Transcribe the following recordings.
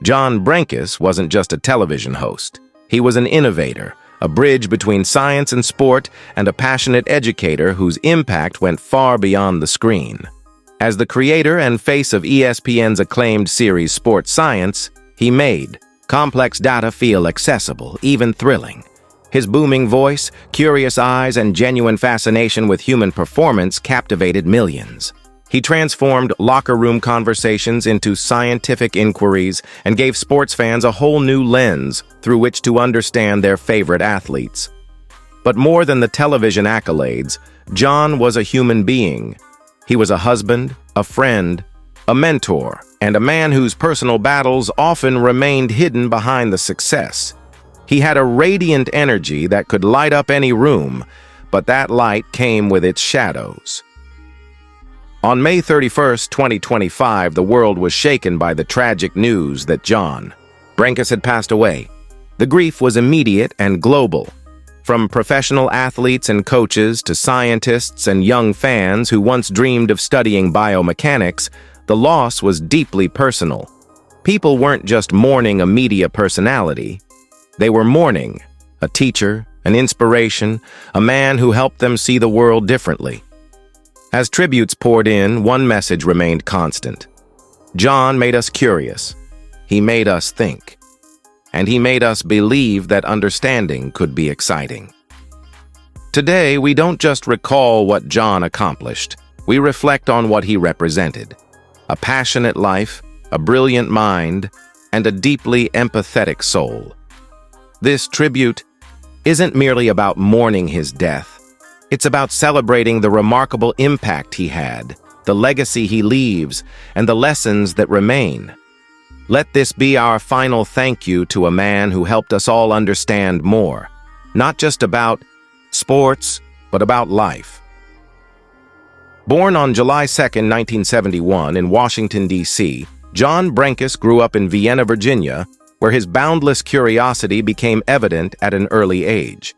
John Brenkus wasn't just a television host. He was an innovator, a bridge between science and sport, and a passionate educator whose impact went far beyond the screen. As the creator and face of ESPN's acclaimed series Sports Science, he made complex data feel accessible, even thrilling. His booming voice, curious eyes, and genuine fascination with human performance captivated millions. He transformed locker room conversations into scientific inquiries and gave sports fans a whole new lens through which to understand their favorite athletes. But more than the television accolades, John was a human being. He was a husband, a friend, a mentor, and a man whose personal battles often remained hidden behind the success. He had a radiant energy that could light up any room, but that light came with its shadows. On May 31, 2025, the world was shaken by the tragic news that John Brenkus had passed away. The grief was immediate and global. From professional athletes and coaches to scientists and young fans who once dreamed of studying biomechanics, the loss was deeply personal. People weren't just mourning a media personality. They were mourning a teacher, an inspiration, a man who helped them see the world differently. As tributes poured in, one message remained constant. John made us curious. He made us think. And he made us believe that understanding could be exciting. Today, we don't just recall what John accomplished. We reflect on what he represented. A passionate life, a brilliant mind, and a deeply empathetic soul. This tribute isn't merely about mourning his death. It's about celebrating the remarkable impact he had, the legacy he leaves, and the lessons that remain. Let this be our final thank you to a man who helped us all understand more, not just about sports, but about life. Born on July 2, 1971, in Washington, D.C., John Brenkus grew up in Vienna, Virginia, where his boundless curiosity became evident at an early age.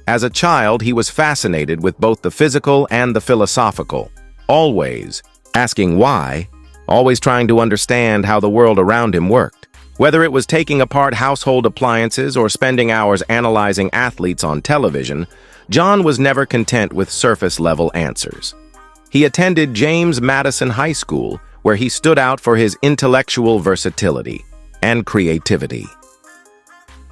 As a child, he was fascinated with both the physical and the philosophical, always asking why, always trying to understand how the world around him worked. Whether it was taking apart household appliances or spending hours analyzing athletes on television, John was never content with surface-level answers. He attended James Madison High School, where he stood out for his intellectual versatility and creativity.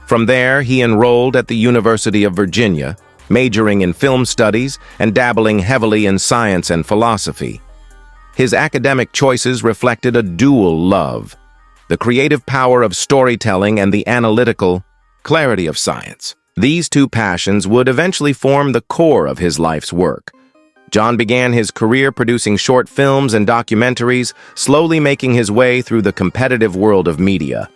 From there, he enrolled at the University of Virginia, majoring in film studies and dabbling heavily in science and philosophy. His academic choices reflected a dual love, the creative power of storytelling and the analytical clarity of science. These two passions would eventually form the core of his life's work. John began his career producing short films and documentaries, slowly making his way through the competitive world of media.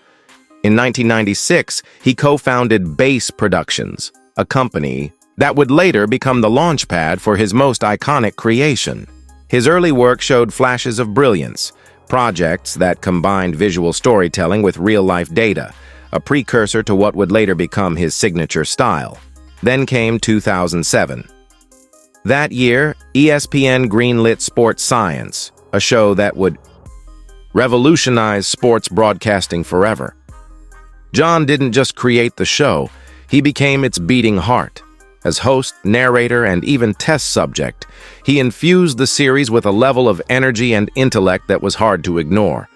In 1996, he co-founded Base Productions, a company that would later become the launchpad for his most iconic creation. His early work showed flashes of brilliance, projects that combined visual storytelling with real-life data, a precursor to what would later become his signature style. Then came 2007. That year, ESPN greenlit Sports Science, a show that would revolutionize sports broadcasting forever. John didn't just create the show, he became its beating heart. As host, narrator, and even test subject, he infused the series with a level of energy and intellect that was hard to ignore.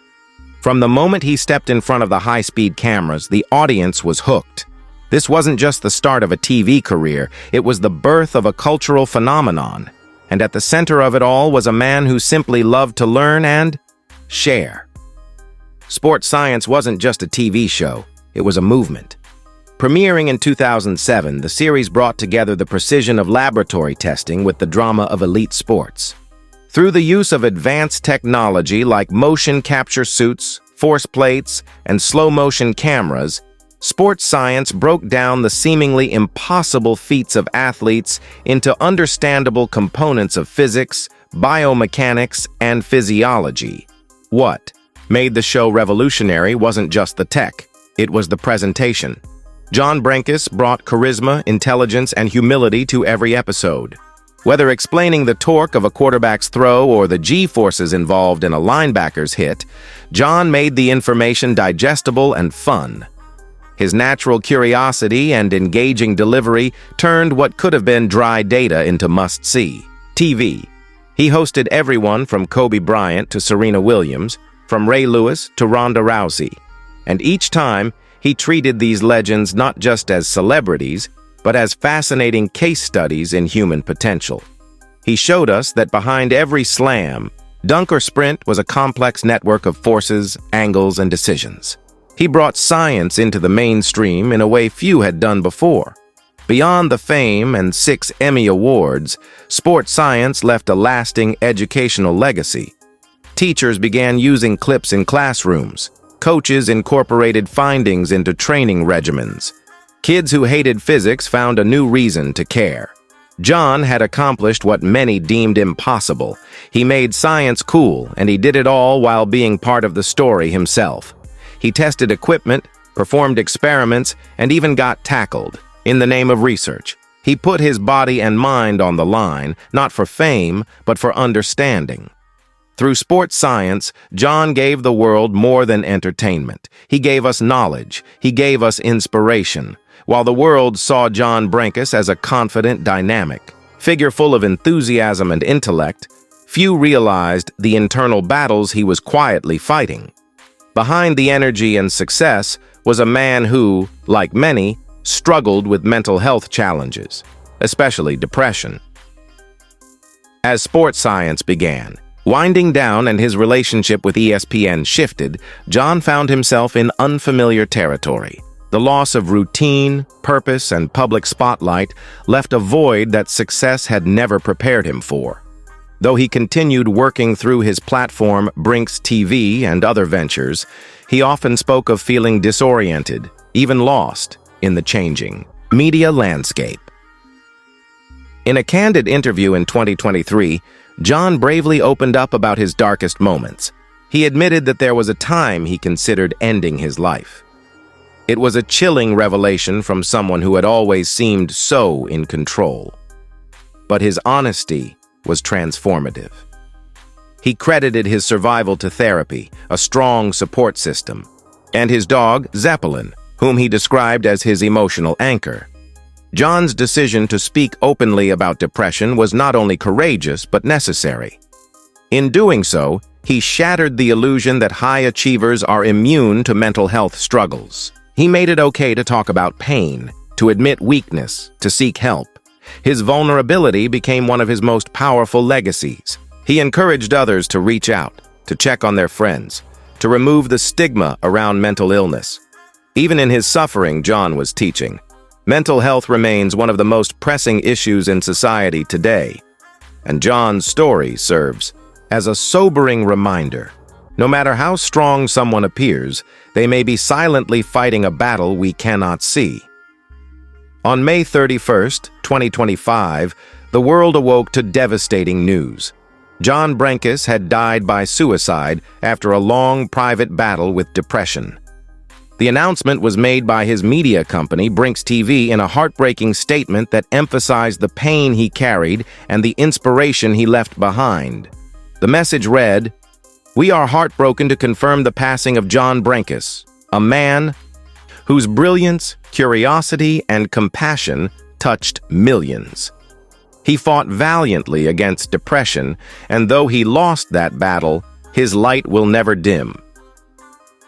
From the moment he stepped in front of the high-speed cameras, the audience was hooked. This wasn't just the start of a TV career, it was the birth of a cultural phenomenon. And at the center of it all was a man who simply loved to learn and share. Sports Science wasn't just a TV show. It was a movement. Premiering in 2007, the series brought together the precision of laboratory testing with the drama of elite sports. Through the use of advanced technology like motion capture suits, force plates, and slow-motion cameras, Sports Science broke down the seemingly impossible feats of athletes into understandable components of physics, biomechanics, and physiology. What made the show revolutionary wasn't just the tech. It was the presentation. John Brenkus brought charisma, intelligence, and humility to every episode. Whether explaining the torque of a quarterback's throw or the G-forces involved in a linebacker's hit, John made the information digestible and fun. His natural curiosity and engaging delivery turned what could have been dry data into must-see TV. He hosted everyone from Kobe Bryant to Serena Williams, from Ray Lewis to Ronda Rousey. And each time, he treated these legends not just as celebrities, but as fascinating case studies in human potential. He showed us that behind every slam, dunk or sprint was a complex network of forces, angles, and decisions. He brought science into the mainstream in a way few had done before. Beyond the fame and 6 Emmy Awards, sports science left a lasting educational legacy. Teachers began using clips in classrooms. Coaches incorporated findings into training regimens. Kids who hated physics found a new reason to care. John had accomplished what many deemed impossible. He made science cool, and he did it all while being part of the story himself. He tested equipment, performed experiments, and even got tackled in the name of research. He put his body and mind on the line, not for fame, but for understanding. Through sports science, John gave the world more than entertainment. He gave us knowledge. He gave us inspiration. While the world saw John Brenkus as a confident, dynamic figure full of enthusiasm and intellect, few realized the internal battles he was quietly fighting. Behind the energy and success was a man who, like many, struggled with mental health challenges, especially depression. As sports science began winding down and his relationship with ESPN shifted, John found himself in unfamiliar territory. The loss of routine, purpose, and public spotlight left a void that success had never prepared him for. Though he continued working through his platform, Brinks TV, and other ventures, he often spoke of feeling disoriented, even lost, in the changing media landscape. In a candid interview in 2023, John bravely opened up about his darkest moments. He admitted that there was a time he considered ending his life. It was a chilling revelation from someone who had always seemed so in control. But his honesty was transformative. He credited his survival to therapy, a strong support system, and his dog, Zeppelin, whom he described as his emotional anchor. John's decision to speak openly about depression was not only courageous but necessary. In doing so, he shattered the illusion that high achievers are immune to mental health struggles. He made it okay to talk about pain, to admit weakness, to seek help. His vulnerability became one of his most powerful legacies. He encouraged others to reach out, to check on their friends, to remove the stigma around mental illness. Even in his suffering, John was teaching. Mental health remains one of the most pressing issues in society today, and John's story serves as a sobering reminder. No matter how strong someone appears, they may be silently fighting a battle we cannot see. On May 31st, 2025, the world awoke to devastating news. John Brenkus had died by suicide after a long private battle with depression. The announcement was made by his media company, Brinks TV, in a heartbreaking statement that emphasized the pain he carried and the inspiration he left behind. The message read, "We are heartbroken to confirm the passing of John Brenkus, a man whose brilliance, curiosity, and compassion touched millions. He fought valiantly against depression, and though he lost that battle, his light will never dim."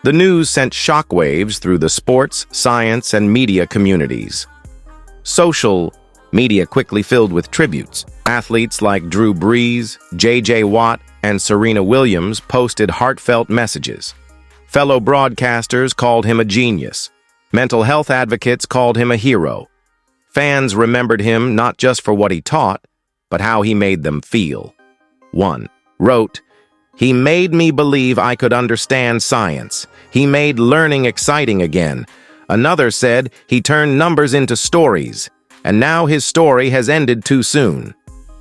The news sent shockwaves through the sports, science, and media communities. Social media quickly filled with tributes. Athletes like Drew Brees, J.J. Watt, and Serena Williams posted heartfelt messages. Fellow broadcasters called him a genius. Mental health advocates called him a hero. Fans remembered him not just for what he taught, but how he made them feel. One wrote, "He made me believe I could understand science. He made learning exciting again." Another said, "He turned numbers into stories, and now his story has ended too soon."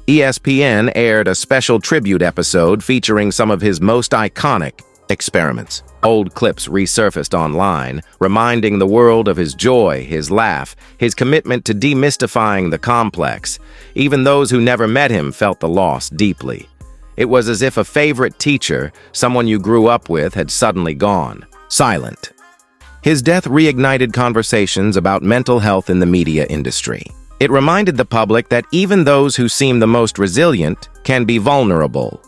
ESPN aired a special tribute episode featuring some of his most iconic experiments. Old clips resurfaced online, reminding the world of his joy, his laugh, his commitment to demystifying the complex. Even those who never met him felt the loss deeply. It was as if a favorite teacher, someone you grew up with, had suddenly gone silent. His death reignited conversations about mental health in the media industry. It reminded the public that even those who seem the most resilient can be vulnerable.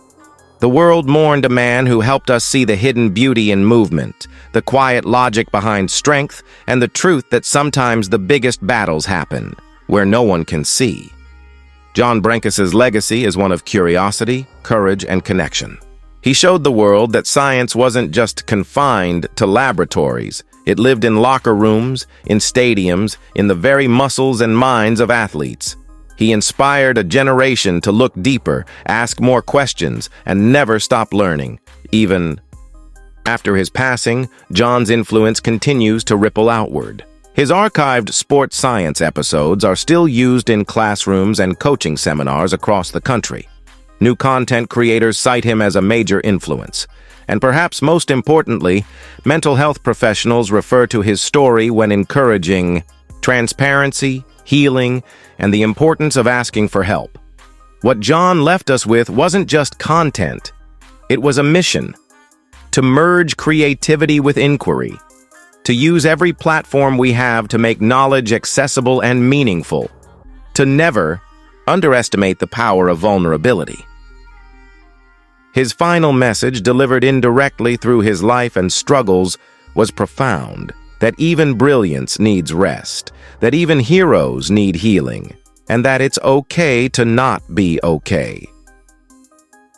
The world mourned a man who helped us see the hidden beauty in movement, the quiet logic behind strength, and the truth that sometimes the biggest battles happen where no one can see. John Brenkus's legacy is one of curiosity, courage, and connection. He showed the world that science wasn't just confined to laboratories. It lived in locker rooms, in stadiums, in the very muscles and minds of athletes. He inspired a generation to look deeper, ask more questions, and never stop learning. Even after his passing, John's influence continues to ripple outward. His archived sports science episodes are still used in classrooms and coaching seminars across the country. New content creators cite him as a major influence. And perhaps most importantly, mental health professionals refer to his story when encouraging transparency, healing, and the importance of asking for help. What John left us with wasn't just content. It was a mission to merge creativity with inquiry, to use every platform we have to make knowledge accessible and meaningful, to never underestimate the power of vulnerability. His final message, delivered indirectly through his life and struggles, was profound: that even brilliance needs rest, that even heroes need healing, and that it's okay to not be okay.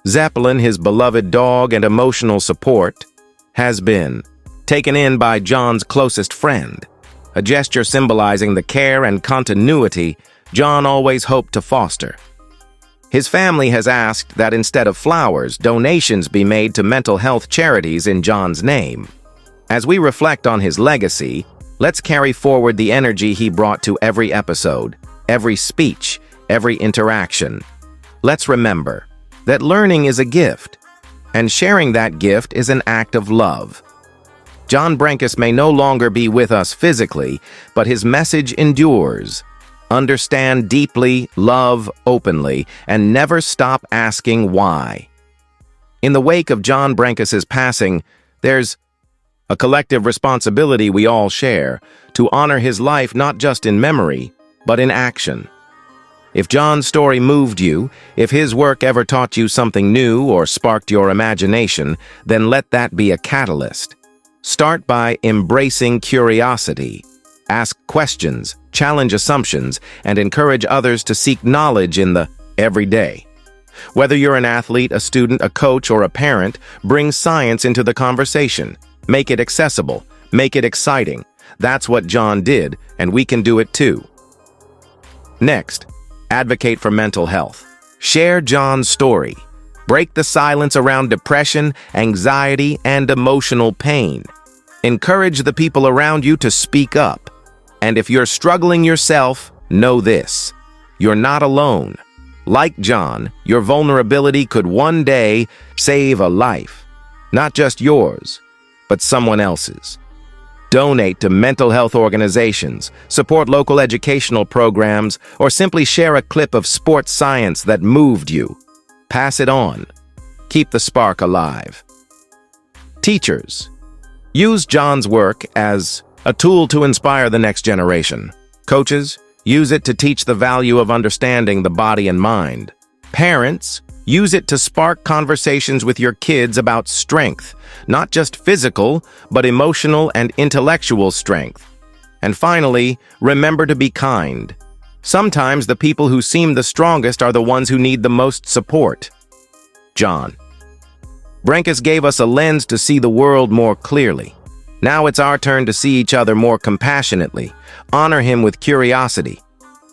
Zeppelin, his beloved dog and emotional support, has been taken in by John's closest friend, a gesture symbolizing the care and continuity John always hoped to foster. His family has asked that instead of flowers, donations be made to mental health charities in John's name. As we reflect on his legacy, let's carry forward the energy he brought to every episode, every speech, every interaction. Let's remember that learning is a gift, and sharing that gift is an act of love. John Brenkus may no longer be with us physically, but his message endures. Understand deeply, love openly, and never stop asking why. In the wake of John Brenkus's passing, there's a collective responsibility we all share to honor his life not just in memory, but in action. If John's story moved you, if his work ever taught you something new or sparked your imagination, then let that be a catalyst. Start by embracing curiosity. Ask questions, challenge assumptions, and encourage others to seek knowledge in the everyday. Whether you're an athlete, a student, a coach, or a parent, bring science into the conversation. Make it accessible. Make it exciting. That's what John did, and we can do it too. Next, advocate for mental health. Share John's story. Break the silence around depression, anxiety, and emotional pain. Encourage the people around you to speak up. And if you're struggling yourself, know this: you're not alone. Like John, your vulnerability could one day save a life. Not just yours, but someone else's. Donate to mental health organizations, support local educational programs, or simply share a clip of sports science that moved you. Pass it on. Keep the spark alive. Teachers, use John's work as a tool to inspire the next generation. Coaches, use it to teach the value of understanding the body and mind. Parents, use it to spark conversations with your kids about strength, not just physical, but emotional and intellectual strength. And finally, remember to be kind. Sometimes the people who seem the strongest are the ones who need the most support. John Brenkus gave us a lens to see the world more clearly. Now it's our turn to see each other more compassionately, honor him with curiosity,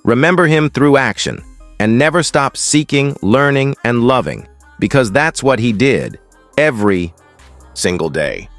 remember him through action, and never stop seeking, learning, and loving, because that's what he did every single day.